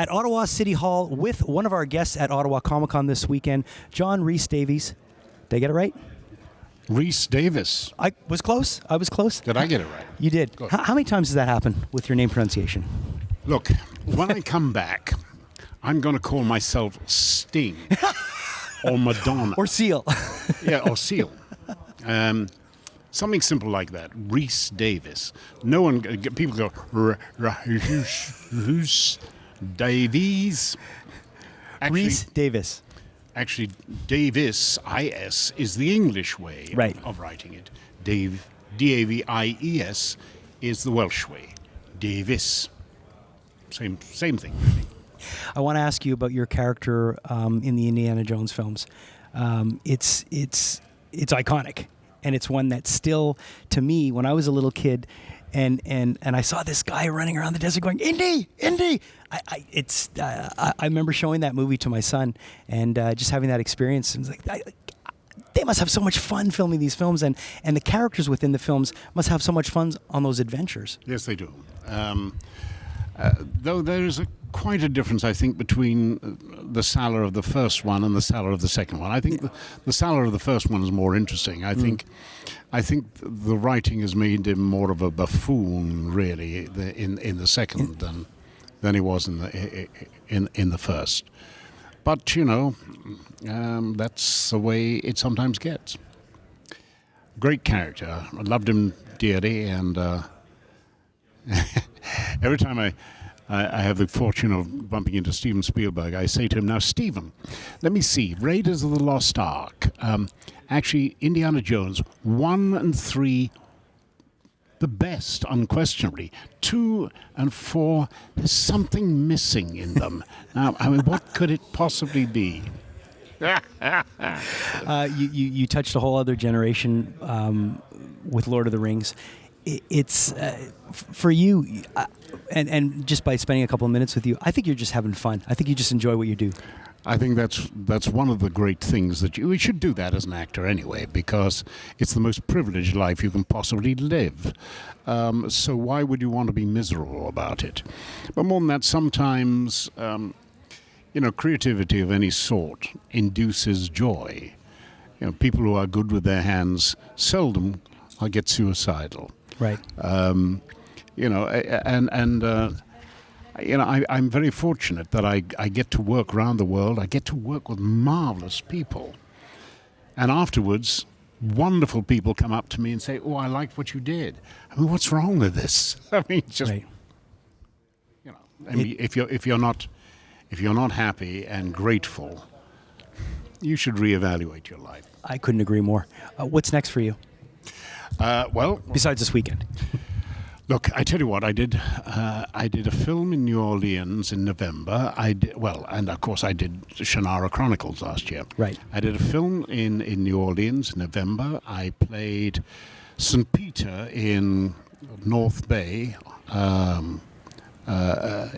at Ottawa City Hall with one of our guests at Ottawa Comic Con this weekend, John Rhys-Davies. Did I get it right? Rhys-Davies. I was close. Did I get it right? You did. How many times does that happen with your name pronunciation? Look, when I come back, I'm going to call myself Sting or Madonna. Or Seal. Yeah, or Seal. Something simple like that. Rhys-Davies. No one, people go, Rhys-Davies. Rhys-Davies. Actually, Davis, I-S, is the English way of writing it. D-A-V-I-E-S is the Welsh way. Davis. Same thing, really. I want to ask you about your character in the Indiana Jones films. It's iconic, and it's one that still, to me, when I was a little kid, and I saw this guy running around the desert going, Indy, Indy. I remember showing that movie to my son and just having that experience. And it's like, they must have so much fun filming these films, and the characters within the films must have so much fun on those adventures. Yes, they do. Though there is quite a difference, I think, between the Salah of the first one and the Salah of the second one. I think the Salah of the first one is more interesting. I think the writing has made him more of a buffoon, really, in the second than he was in the first. But that's the way it sometimes gets. Great character. I loved him dearly, and every time I have the fortune of bumping into Steven Spielberg, I say to him, now, Steven, let me see, Raiders of the Lost Ark, actually, Indiana Jones, 1 and 3, the best, unquestionably. 2 and 4, there's something missing in them. Now, I mean, what could it possibly be? You touched a whole other generation with Lord of the Rings. It's for you, and just by spending a couple of minutes with you, I think you're just having fun. I think you just enjoy what you do. I think that's one of the great things that we should do that as an actor anyway, because it's the most privileged life you can possibly live. So why would you want to be miserable about it? But more than that, sometimes creativity of any sort induces joy. People who are good with their hands seldom get suicidal. Right. I'm very fortunate that I get to work around the world. I get to work with marvelous people. And afterwards, wonderful people come up to me and say, oh, I liked what you did. I mean, what's wrong with this? I mean, just, right. If you're not happy and grateful, you should reevaluate your life. I couldn't agree more. What's next for you? Besides this weekend. Look, I tell you what, I did a film in New Orleans in November. And of course I did Shannara Chronicles last year. Right. I did a film in New Orleans in November. I played St. Peter in North Bay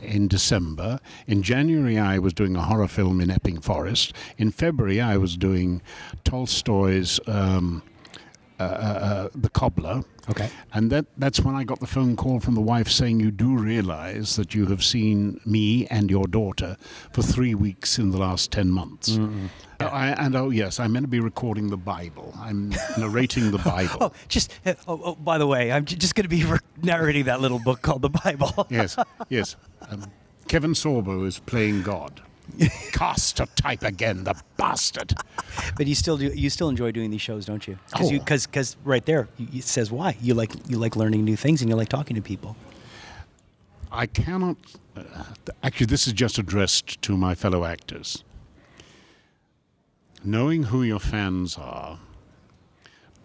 in December. In January, I was doing a horror film in Epping Forest. In February, I was doing Tolstoy's The Cobbler. Okay. And that's when I got the phone call from the wife saying, you do realize that you have seen me and your daughter for 3 weeks in the last 10 months. Mm-hmm. Yes, I'm meant to be recording the Bible. I'm narrating the Bible. By the way, I'm just going to be narrating that little book called the Bible. Yes. Kevin Sorbo is playing God. Cast to type again, the bastard. But you still enjoy doing these shows, don't you? Because right there it says why you like learning new things and you like talking to people. I cannot. Actually, this is just addressed to my fellow actors. Knowing who your fans are,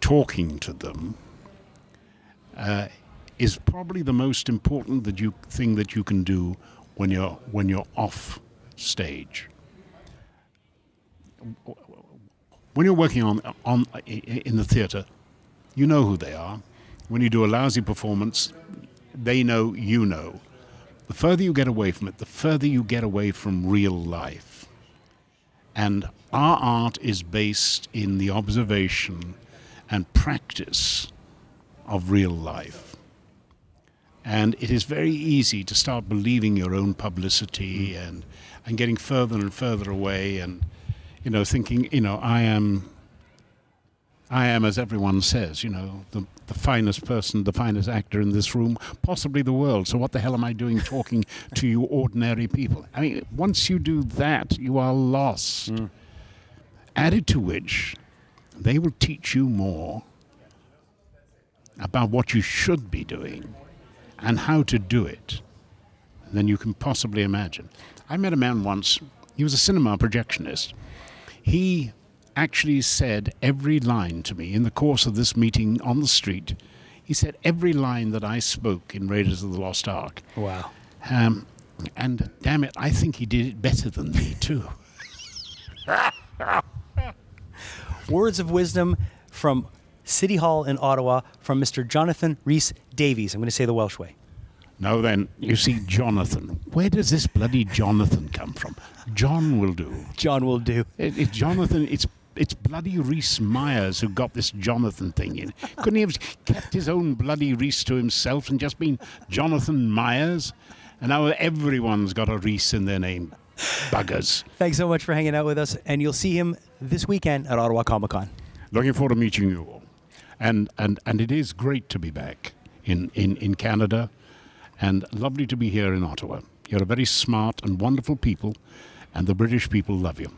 talking to them, is probably the most important thing that you can do when you're off stage. When you're working in the theatre, you know who they are. When you do a lousy performance, they know you know. The further you get away from it, the further you get away from real life. And our art is based in the observation and practice of real life. And it is very easy to start believing your own publicity and getting further and further away and, thinking, I am, as everyone says, the finest person, the finest actor in this room, possibly the world. So what the hell am I doing talking to you ordinary people? I mean, once you do that, you are lost. Added to which, they will teach you more about what you should be doing and how to do it than you can possibly imagine. I met a man once, he was a cinema projectionist. He actually said every line to me in the course of this meeting on the street. He said every line that I spoke in Raiders of the Lost Ark. Wow. And damn it, I think he did it better than me too. Words of wisdom from City Hall in Ottawa from Mr. Jonathan Rhys Davies. I'm going to say the Welsh way. Now then, you see, Jonathan. Where does this bloody Jonathan come from? John will do. John will do. It's Jonathan, it's bloody Rhys Myers who got this Jonathan thing in. Couldn't he have kept his own bloody Rhys to himself and just been Jonathan Myers? And now everyone's got a Rhys in their name. Buggers. Thanks so much for hanging out with us, and you'll see him this weekend at Ottawa Comic Con. Looking forward to meeting you all. And it is great to be back in Canada, and lovely to be here in Ottawa. You're a very smart and wonderful people, and the British people love you.